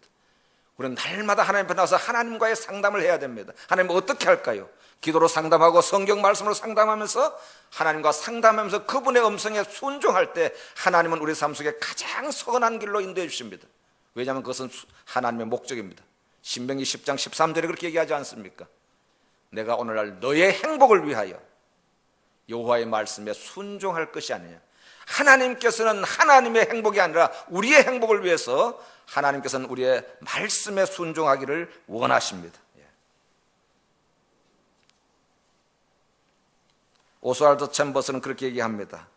우리는 날마다 하나님 앞에 나와서 하나님과의 상담을 해야 됩니다. 하나님 어떻게 할까요? 기도로 상담하고 성경 말씀으로 상담하면서 하나님과 상담하면서 그분의 음성에 순종할 때 하나님은 우리 삶 속에 가장 선한 길로 인도해 주십니다. 왜냐하면 그것은 하나님의 목적입니다. 신명기 10장 13절에 그렇게 얘기하지 않습니까? 내가 오늘날 너의 행복을 위하여 여호와의 말씀에 순종할 것이 아니냐. 하나님께서는 하나님의 행복이 아니라 우리의 행복을 위해서 하나님께서는 우리의 말씀에 순종하기를 원하십니다. 오스왈드 챔버스는 그렇게 얘기합니다.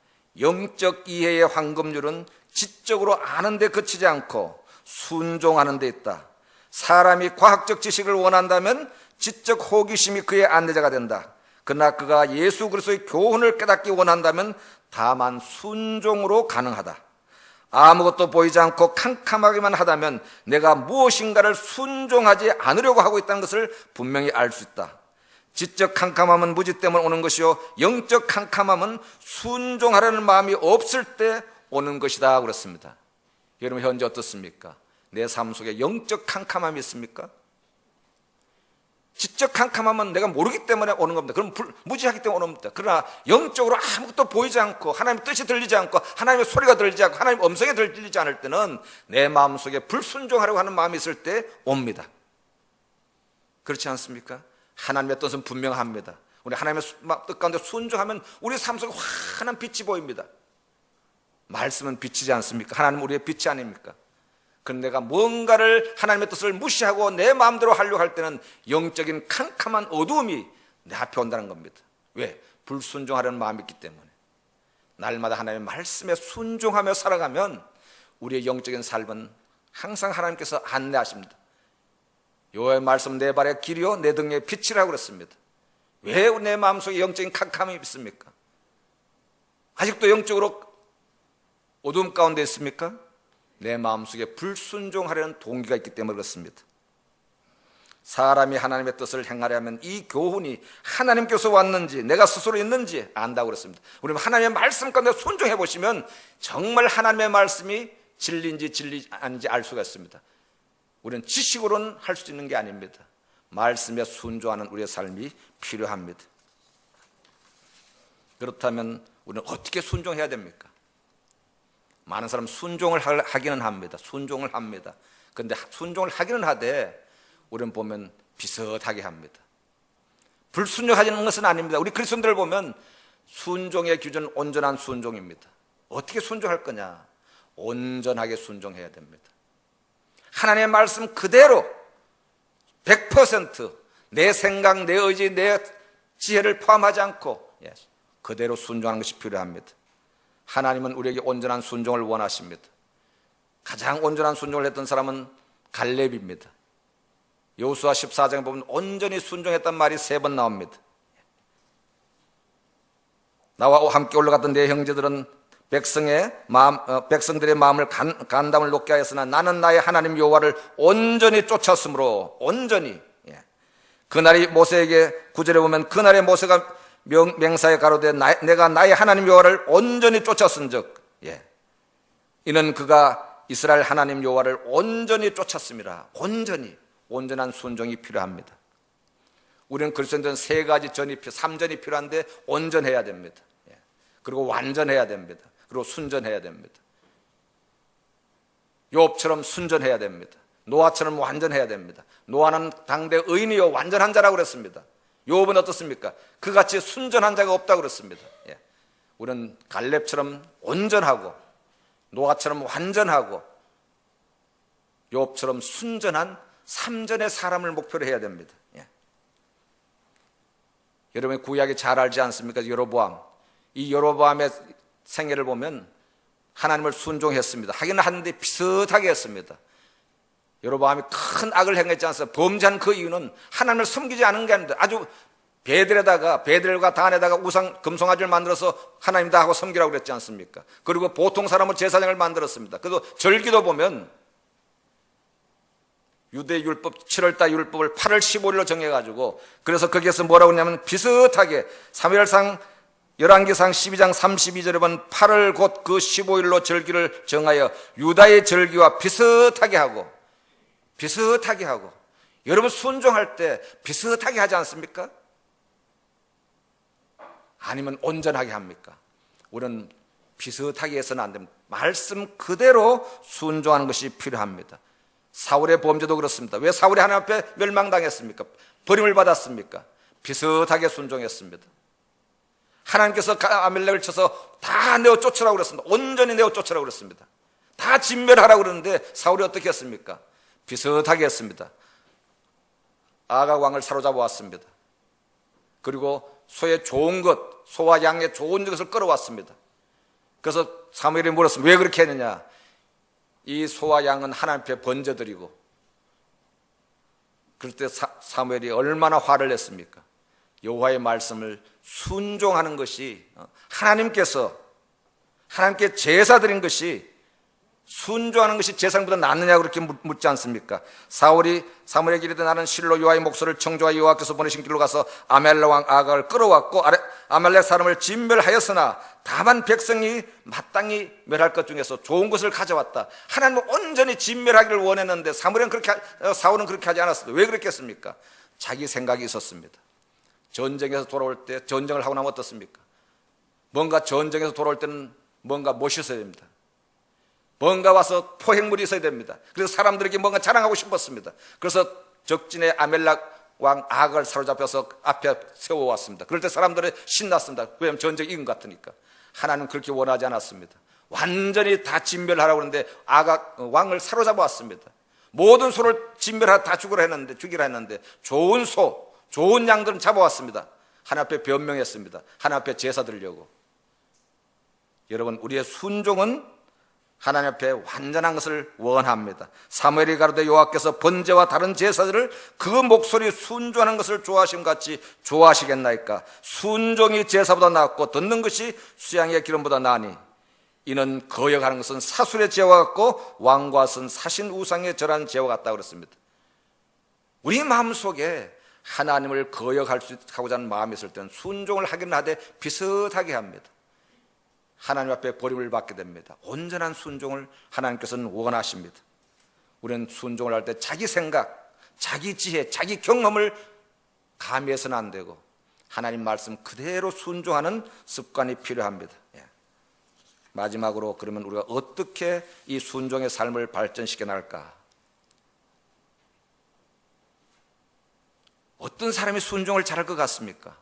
영적 이해의 황금률은 지적으로 아는 데 그치지 않고 순종하는 데 있다. 사람이 과학적 지식을 원한다면 지적 호기심이 그의 안내자가 된다. 그러나 그가 예수 그리스도의 교훈을 깨닫기 원한다면 다만 순종으로 가능하다. 아무것도 보이지 않고 캄캄하기만 하다면 내가 무엇인가를 순종하지 않으려고 하고 있다는 것을 분명히 알 수 있다. 지적 캄캄함은 무지 때문에 오는 것이요 영적 캄캄함은 순종하려는 마음이 없을 때 오는 것이다 그렇습니다. 여러분 현재 어떻습니까? 내 삶 속에 영적 캄캄함이 있습니까? 지적 캄캄함은 내가 모르기 때문에 오는 겁니다. 그럼 무지하기 때문에 오는 겁니다. 그러나 영적으로 아무것도 보이지 않고 하나님의 뜻이 들리지 않고 하나님의 소리가 들리지 않고 하나님의 음성이 들리지 않을 때는 내 마음속에 불순종하려고 하는 마음이 있을 때 옵니다. 그렇지 않습니까? 하나님의 뜻은 분명합니다. 우리 하나님의 뜻 가운데 순종하면 우리 삶 속에 환한 빛이 보입니다. 말씀은 빛이지 않습니까? 하나님은 우리의 빛이 아닙니까? 그런데 내가 뭔가를 하나님의 뜻을 무시하고 내 마음대로 하려고 할 때는 영적인 캄캄한 어두움이 내 앞에 온다는 겁니다. 왜? 불순종하려는 마음이 있기 때문에. 날마다 하나님의 말씀에 순종하며 살아가면 우리의 영적인 삶은 항상 하나님께서 안내하십니다. 여호와의 말씀 내 발의 길이요 내 등의 빛이라고 그랬습니다. 왜 내 마음속에 영적인 캄캄함이 있습니까? 아직도 영적으로 어두움 가운데 있습니까? 내 마음속에 불순종하려는 동기가 있기 때문에 그렇습니다. 사람이 하나님의 뜻을 행하려면 이 교훈이 하나님께서 왔는지 내가 스스로 있는지 안다고 그랬습니다. 우리는 하나님의 말씀 가운데 순종해 보시면 정말 하나님의 말씀이 진리인지 진리 아닌지 알 수가 있습니다. 우리는 지식으로는 할 수 있는 게 아닙니다. 말씀에 순종하는 우리의 삶이 필요합니다. 그렇다면 우리는 어떻게 순종해야 됩니까? 많은 사람은 순종을 하기는 합니다. 순종을 합니다. 그런데 순종을 하기는 하되 우리는 보면 비슷하게 합니다. 불순종하는 것은 아닙니다. 우리 그리스도인들을 보면 순종의 기준은 온전한 순종입니다. 어떻게 순종할 거냐? 온전하게 순종해야 됩니다. 하나님의 말씀 그대로 100% 내 생각, 내 의지, 내 지혜를 포함하지 않고 그대로 순종하는 것이 필요합니다. 하나님은 우리에게 온전한 순종을 원하십니다. 가장 온전한 순종을 했던 사람은 갈렙입니다. 여호수아 14장에 보면 온전히 순종했단 말이 3번 나옵니다. 나와 함께 올라갔던 내 형제들은 백성들의 마음을 간담을 높게 하였으나 나는 나의 하나님 여호와를 온전히 쫓았으므로 온전히. 그날이 모세에게 9절에 보면 그날에 모세가 맹사에 가로되 내가 나의 하나님 여호와를 온전히 쫓았은즉 이는 그가 이스라엘 하나님 여호와를 온전히 쫓았습니다. 온전한 순종이 필요합니다. 우리는 그리스도인들은 3가지 전이 3전이 필요한데 온전해야 됩니다. 그리고 완전해야 됩니다. 그리고 순전해야 됩니다. 욥처럼 순전해야 됩니다. 노아처럼 완전해야 됩니다. 노아는 당대 의인이요 완전한 자라고 그랬습니다. 욥은 어떻습니까? 그같이 순전한 자가 없다고 그랬습니다. 우리는 갈렙처럼 온전하고 노아처럼 완전하고 욥처럼 순전한 3전의 사람을 목표로 해야 됩니다. 여러분이 구약에 잘 알지 않습니까? 여로보암. 이 여로보암의 생애를 보면 하나님을 순종했습니다. 하기는 하는데 비슷하게 했습니다. 여로보암이 큰 악을 행했지 않습니까? 범죄한 그 이유는 하나님을 섬기지 않은 게 아닙니다. 아주 베델과 단에다가 우상 금송아지를 만들어서 하나님다 하고 섬기라고 그랬지 않습니까? 그리고 보통 사람은 제사장을 만들었습니다. 그래서 절기도 보면 유대 율법 7월달 율법을 8월 15일로 정해가지고 그래서 거기에서 뭐라고 하냐면 비슷하게 사무엘상 열왕기상 12장 32절에 보면 8월 곧 그 15일로 절기를 정하여 유다의 절기와 비슷하게 하고 여러분 순종할 때 비슷하게 하지 않습니까? 아니면 온전하게 합니까? 우리는 비슷하게 해서는 안 됩니다. 말씀 그대로 순종하는 것이 필요합니다. 사울의 범죄도 그렇습니다. 왜 사울이 하나님 앞에 멸망당했습니까? 버림을 받았습니까? 비슷하게 순종했습니다. 하나님께서 아멜렉을 쳐서 다 내어 쫓으라고 그랬습니다. 온전히 내어 쫓으라고 그랬습니다. 다 진멸하라고 그랬는데 사울이 어떻게 했습니까? 비슷하게 했습니다. 아각 왕을 사로잡아 왔습니다. 그리고 소의 좋은 것, 소와 양의 좋은 것을 끌어왔습니다. 그래서 사무엘이 물었습니다. 왜 그렇게 했느냐? 이 소와 양은 하나님 앞에 번제드리고. 그럴 때 사무엘이 얼마나 화를 냈습니까? 여호와의 말씀을 순종하는 것이 하나님께 제사 드린 것이 순종하는 것이 제사보다 낫느냐고 그렇게 묻지 않습니까? 사무엘에게 이르되 나는 실로 여호와의 목소리를 청조하 여호와께서 보내신 길로 가서 아멜렉 왕 아각을 끌어왔고 아멜렉 사람을 진멸하였으나 다만 백성이 마땅히 멸할 것 중에서 좋은 것을 가져왔다. 하나님은 온전히 진멸하기를 원했는데 사울은 그렇게 하지 않았습니다. 왜 그렇게 했습니까? 자기 생각이 있었습니다. 전쟁에서 돌아올 때 전쟁을 하고 나면 어떻습니까? 뭔가 전쟁에서 돌아올 때는 뭔가 멋있어야 됩니다. 뭔가 와서 포획물이 있어야 됩니다. 그래서 사람들에게 뭔가 자랑하고 싶었습니다. 그래서 적진의 아멜렉 왕 아각을 사로잡혀서 앞에 세워왔습니다. 그럴 때 사람들은 신났습니다. 왜냐하면 전쟁이 이긴 것 같으니까. 하나님은 그렇게 원하지 않았습니다. 완전히 다 진멸하라고 하는데 아각 왕을 사로잡아 왔습니다. 모든 소를 진멸하라 다 죽이라 했는데 좋은 소, 좋은 양들은 잡아왔습니다. 하나님 앞에 변명했습니다. 하나님 앞에 제사 드리려고. 여러분, 우리의 순종은 하나님 앞에 완전한 것을 원합니다. 사무엘이 가로되 여호와께서 번제와 다른 제사들을 그 목소리 순종하는 것을 좋아하심 같이 좋아하시겠나이까? 순종이 제사보다 낫고 듣는 것이 수양의 기름보다 나으니 이는 거역하는 것은 사술의 죄와 같고 왕과 쓴 사신 우상의 절한 죄와 같다고 그랬습니다. 우리 마음속에 하나님을 거역하고자 하는 마음이 있을 때는 순종을 하기는 하되 비슷하게 합니다. 하나님 앞에 버림을 받게 됩니다. 온전한 순종을 하나님께서는 원하십니다. 우리는 순종을 할 때 자기 생각, 자기 지혜, 자기 경험을 가미해서는 안 되고 하나님 말씀 그대로 순종하는 습관이 필요합니다. 마지막으로 그러면 우리가 어떻게 이 순종의 삶을 발전시켜 나갈까? 어떤 사람이 순종을 잘할 것 같습니까?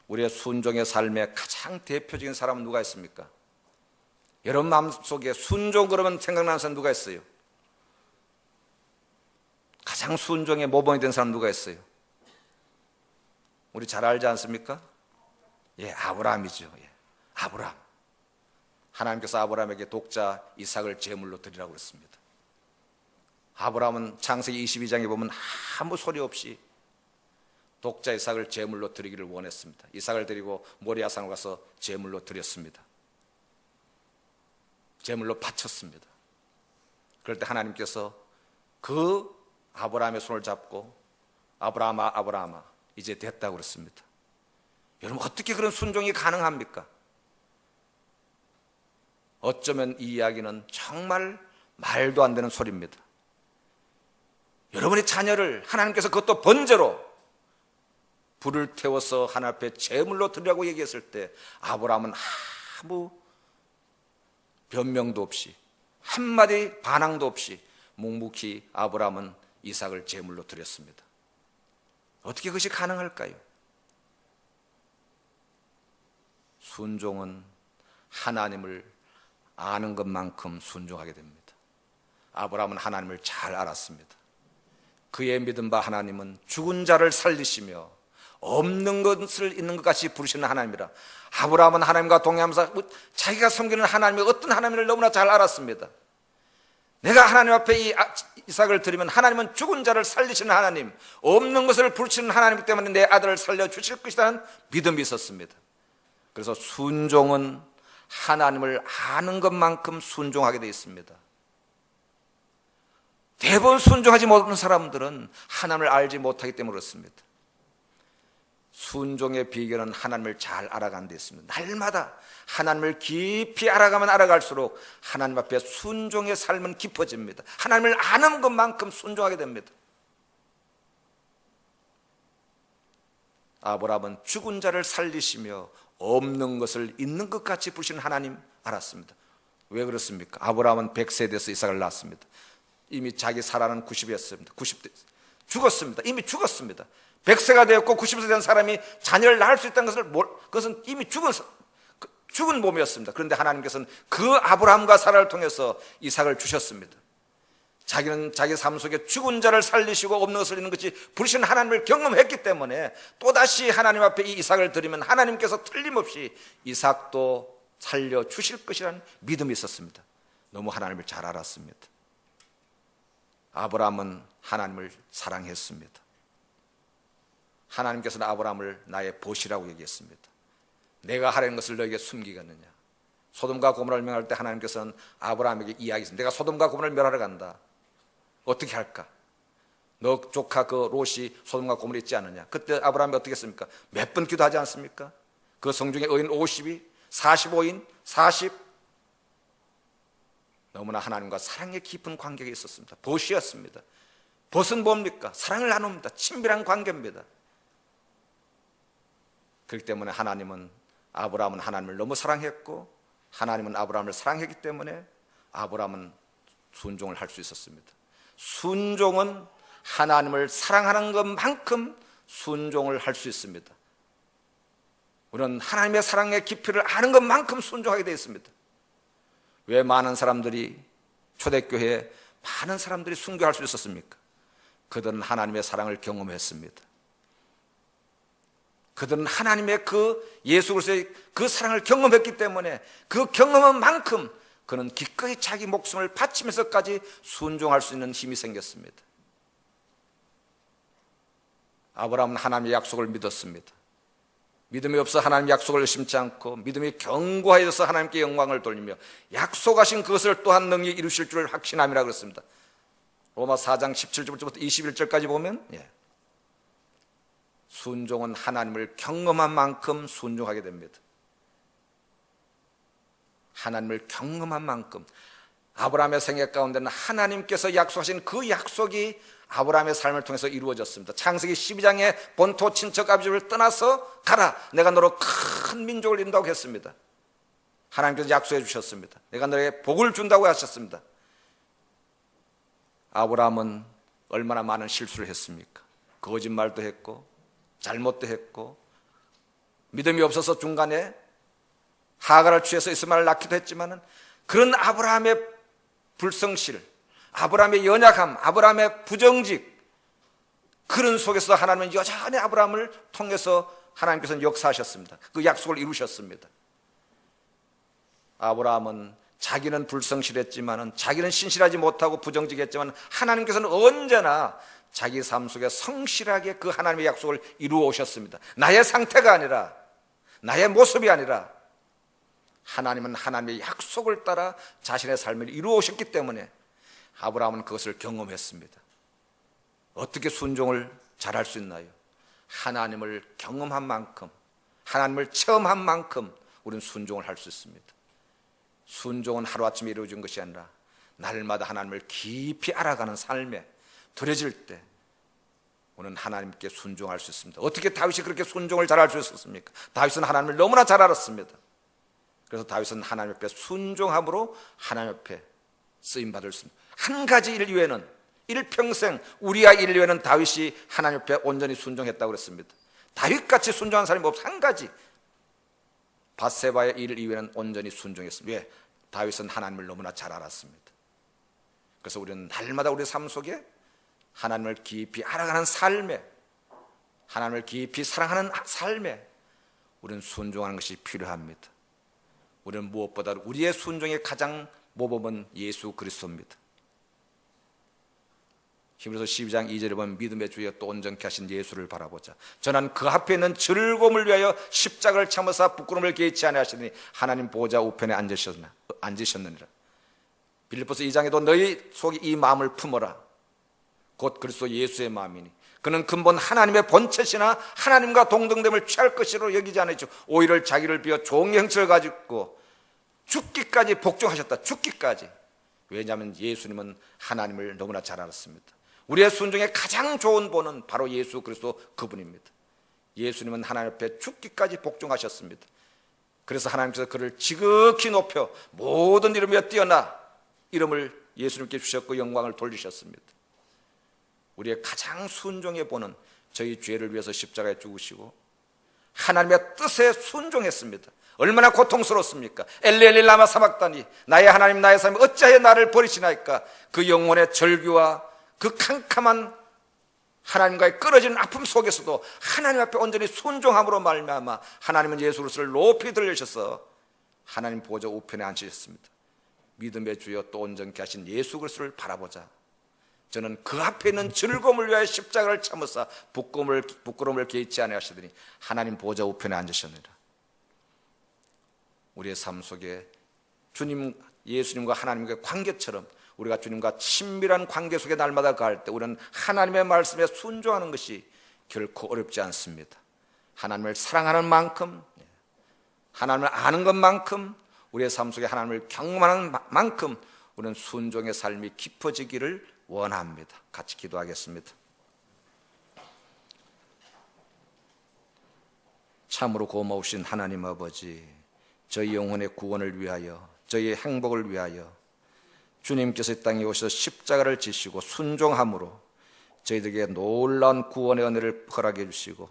우리의 순종의 삶의 가장 대표적인 사람은 누가 있습니까? 여러분 마음속에 순종 그러면 생각나는 사람 누가 있어요? 가장 순종의 모범이 된 사람 누가 있어요? 우리 잘 알지 않습니까? 예, 아브라함이죠. 예, 아브라함. 하나님께서 아브라함에게 독자 이삭을 제물로 드리라고 그랬습니다. 아브라함은 창세기 22장에 보면 아무 소리 없이 독자 이삭을 제물로 드리기를 원했습니다. 이삭을 드리고 모리아산으로 가서 제물로 드렸습니다. 제물로 바쳤습니다. 그럴 때 하나님께서 그 아브라함의 손을 잡고 아브라함아 아브라함아 이제 됐다고 그랬습니다. 여러분 어떻게 그런 순종이 가능합니까? 어쩌면 이 이야기는 정말 말도 안 되는 소리입니다. 여러분의 자녀를 하나님께서 그것도 번제로 불을 태워서 하나님 앞에 제물로 드리라고 얘기했을 때 아브라함은 아무 변명도 없이 한마디 반항도 없이 묵묵히 아브라함은 이삭을 제물로 드렸습니다. 어떻게 그것이 가능할까요? 순종은 하나님을 아는 것만큼 순종하게 됩니다. 아브라함은 하나님을 잘 알았습니다. 그의 믿은 바 하나님은 죽은 자를 살리시며 없는 것을 있는 것 같이 부르시는 하나님이라. 아브라함은 하나님과 동행하면서 자기가 섬기는 하나님이 어떤 하나님을 너무나 잘 알았습니다. 내가 하나님 앞에 이 이삭을 드리면 하나님은 죽은 자를 살리시는 하나님, 없는 것을 부르시는 하나님 때문에 내 아들을 살려주실 것이라는 믿음이 있었습니다. 그래서 순종은 하나님을 아는 것만큼 순종하게 되어 있습니다. 대부분 순종하지 못하는 사람들은 하나님을 알지 못하기 때문에 그렇습니다. 순종의 비결은 하나님을 잘 알아가는 데 있습니다. 날마다 하나님을 깊이 알아가면 알아갈수록 하나님 앞에 순종의 삶은 깊어집니다. 하나님을 아는 것만큼 순종하게 됩니다. 아브라함은 죽은 자를 살리시며 없는 것을 있는 것 같이 부르시는 하나님 알았습니다. 왜 그렇습니까? 아브라함은 100세 돼서 이삭을 낳았습니다. 이미 자기 살아는 90이었습니다. 90대 죽었습니다. 이미 죽었습니다. 100세가 되었고 90세 된 사람이 자녀를 낳을 수 있다는 그것은 이미 죽은 몸이었습니다. 그런데 하나님께서는 그 아브라함과 사라를 통해서 이삭을 주셨습니다. 자기는 자기 삶 속에 죽은 자를 살리시고 없는 것을 있는 것이 부르신 하나님을 경험했기 때문에 또다시 하나님 앞에 이 이삭을 드리면 하나님께서 틀림없이 이삭도 살려주실 것이라는 믿음이 있었습니다. 너무 하나님을 잘 알았습니다. 아브라함은 하나님을 사랑했습니다. 하나님께서는 아브라함을 나의 보시라고 얘기했습니다. 내가 하려는 것을 너에게 숨기겠느냐. 소돔과 고모라를 멸할 때 하나님께서는 아브라함에게 이야기했습니다. 내가 소돔과 고모라를 멸하러 간다. 어떻게 할까? 너 조카 그 롯이 소돔과 고모라 있지 않느냐. 그때 아브라함이 어떻게 했습니까? 몇 번 기도하지 않습니까? 그 성중에 의인 50이 45인 40 너무나 하나님과 사랑의 깊은 관계가 있었습니다. 보시였습니다. 벗은 뭡니까? 사랑을 나눕니다. 친밀한 관계입니다. 그렇기 때문에 아브라함은 하나님을 너무 사랑했고 하나님은 아브라함을 사랑했기 때문에 아브라함은 순종을 할 수 있었습니다. 순종은 하나님을 사랑하는 것만큼 순종을 할 수 있습니다. 우리는 하나님의 사랑의 깊이를 아는 것만큼 순종하게 되어 있습니다. 왜 많은 사람들이 초대교회에 많은 사람들이 순교할 수 있었습니까? 그들은 하나님의 사랑을 경험했습니다. 그들은 하나님의 그 예수 그리스도의 그 사랑을 경험했기 때문에 그 경험한 만큼 그는 기꺼이 자기 목숨을 바치면서까지 순종할 수 있는 힘이 생겼습니다. 아브라함은 하나님의 약속을 믿었습니다. 믿음이 없어 하나님의 약속을 의심치 않고 믿음이 견고하여서 하나님께 영광을 돌리며 약속하신 그것을 또한 능히 이루실 줄을 확신함이라 그랬습니다. 로마 4장 17절부터 21절까지 보면 순종은 하나님을 경험한 만큼 순종하게 됩니다. 하나님을 경험한 만큼 아브라함의 생애 가운데는 하나님께서 약속하신 그 약속이 아브라함의 삶을 통해서 이루어졌습니다. 창세기 12장에 본토 친척 아비집을 떠나서 가라. 내가 너로 큰 민족을 이룬다고 했습니다. 하나님께서 약속해 주셨습니다. 내가 너에게 복을 준다고 하셨습니다. 아브라함은 얼마나 많은 실수를 했습니까? 거짓말도 했고 잘못도 했고 믿음이 없어서 중간에 하가를 취해서 이스마엘을 낳기도 했지만은 그런 아브라함의 불성실, 아브라함의 연약함, 아브라함의 부정직, 그런 속에서 하나님은 여전히 아브라함을 통해서 하나님께서는 역사하셨습니다. 그 약속을 이루셨습니다. 아브라함은 자기는 불성실했지만은, 자기는 신실하지 못하고 부정직했지만 하나님께서는 언제나 자기 삶 속에 성실하게 그 하나님의 약속을 이루어 오셨습니다. 나의 상태가 아니라, 나의 모습이 아니라 하나님은 하나님의 약속을 따라 자신의 삶을 이루어 오셨기 때문에 아브라함은 그것을 경험했습니다. 어떻게 순종을 잘할 수 있나요? 하나님을 경험한 만큼, 하나님을 체험한 만큼 우리는 순종을 할 수 있습니다. 순종은 하루아침에 이루어진 것이 아니라 날마다 하나님을 깊이 알아가는 삶에 들여질 때 우리는 하나님께 순종할 수 있습니다. 어떻게 다윗이 그렇게 순종을 잘할 수 있었습니까? 다윗은 하나님을 너무나 잘 알았습니다. 그래서 다윗은 하나님 앞에 순종함으로 하나님 앞에 쓰임받을 수 있습니다. 한 가지 일 이외에는, 일평생 우리야 일 이외에는 다윗이 하나님 앞에 온전히 순종했다고 그랬습니다. 다윗같이 순종한 사람이 없어. 한 가지, 밧세바의 일 이외에는 온전히 순종했습니다. 왜? 다윗은 하나님을 너무나 잘 알았습니다. 그래서 우리는 날마다 우리 삶 속에 하나님을 깊이 알아가는 삶에, 하나님을 깊이 사랑하는 삶에 우리는 순종하는 것이 필요합니다. 우리는 무엇보다 우리의 순종의 가장 모범은 예수 그리스도입니다. 히브리서 12장 2절에 보면 믿음의 주여 또 온전케 하신 예수를 바라보자. 저는 그 앞에 있는 즐거움을 위하여 십자가를 참으사 부끄러움을 개의치 아니하시더니 하나님 보좌 우편에 앉으셨느니라. 빌립보서 2장에도 너희 속에 이 마음을 품어라. 곧 그리스도 예수의 마음이니 그는 근본 하나님의 본체시나 하나님과 동등됨을 취할 것이로 여기지 않으시고 오히려 자기를 비워 종의 형체를 가지고 죽기까지 복종하셨다. 죽기까지. 왜냐하면 예수님은 하나님을 너무나 잘 알았습니다. 우리의 순종의 가장 좋은 본은 바로 예수 그리스도 그분입니다. 예수님은 하나님 앞에 죽기까지 복종하셨습니다. 그래서 하나님께서 그를 지극히 높여 모든 이름에 뛰어나 이름을 예수님께 주셨고 영광을 돌리셨습니다. 우리의 가장 순종의 본은 저희 죄를 위해서 십자가에 죽으시고 하나님의 뜻에 순종했습니다. 얼마나 고통스럽습니까? 엘리 라마 사박다니, 나의 하나님 나의 사람이 어찌하여 나를 버리시나이까. 그 영혼의 절규와 그 캄캄한 하나님과의 끊어지는 아픔 속에서도 하나님 앞에 온전히 순종함으로 말미암아 하나님은 예수 그리스도를 높이 들리셔서 하나님 보좌 우편에 앉으셨습니다. 믿음의 주여 또 온전케 하신 예수 그리스도를 바라보자. 저는 그 앞에 있는 즐거움을 위하여 십자가를 참으사 부끄러움을 개의치 아니하시더니 하나님 보좌 우편에 앉으셨느니라. 우리의 삶 속에 예수님과 하나님과의 관계처럼 우리가 주님과 친밀한 관계 속에 날마다 갈 때 우리는 하나님의 말씀에 순종하는 것이 결코 어렵지 않습니다. 하나님을 사랑하는 만큼, 하나님을 아는 것만큼, 우리의 삶 속에 하나님을 경험하는 만큼 우리는 순종의 삶이 깊어지기를 원합니다. 같이 기도하겠습니다. 참으로 고마우신 하나님 아버지, 저희 영혼의 구원을 위하여, 저희의 행복을 위하여 주님께서 이 땅에 오셔서 십자가를 지시고 순종함으로 저희들에게 놀라운 구원의 은혜를 허락해 주시고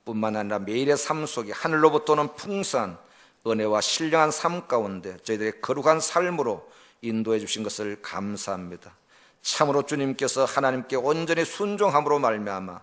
뿐만 아니라 매일의 삶 속에 하늘로부터 오는 풍성한 은혜와 신령한 삶 가운데 저희들의 거룩한 삶으로 인도해 주신 것을 감사합니다. 참으로 주님께서 하나님께 온전히 순종함으로 말미암아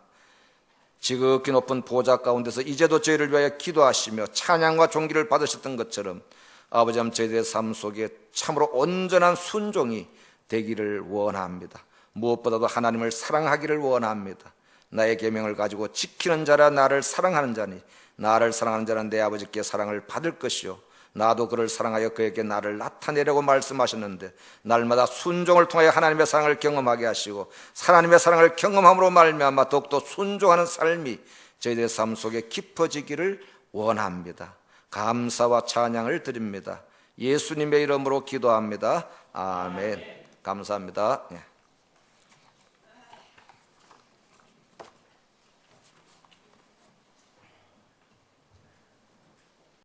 지극히 높은 보좌 가운데서 이제도 저희를 위하여 기도하시며 찬양과 존귀를 받으셨던 것처럼 아버지 하나님 저희들의 삶 속에 참으로 온전한 순종이 되기를 원합니다. 무엇보다도 하나님을 사랑하기를 원합니다. 나의 계명을 가지고 지키는 자라 나를 사랑하는 자니 나를 사랑하는 자는 내 아버지께 사랑을 받을 것이요 나도 그를 사랑하여 그에게 나를 나타내려고 말씀하셨는데 날마다 순종을 통하여 하나님의 사랑을 경험하게 하시고 하나님의 사랑을 경험함으로 말미암아 더욱더 순종하는 삶이 저희들의 삶 속에 깊어지기를 원합니다. 감사와 찬양을 드립니다. 예수님의 이름으로 기도합니다. 아멘. 감사합니다.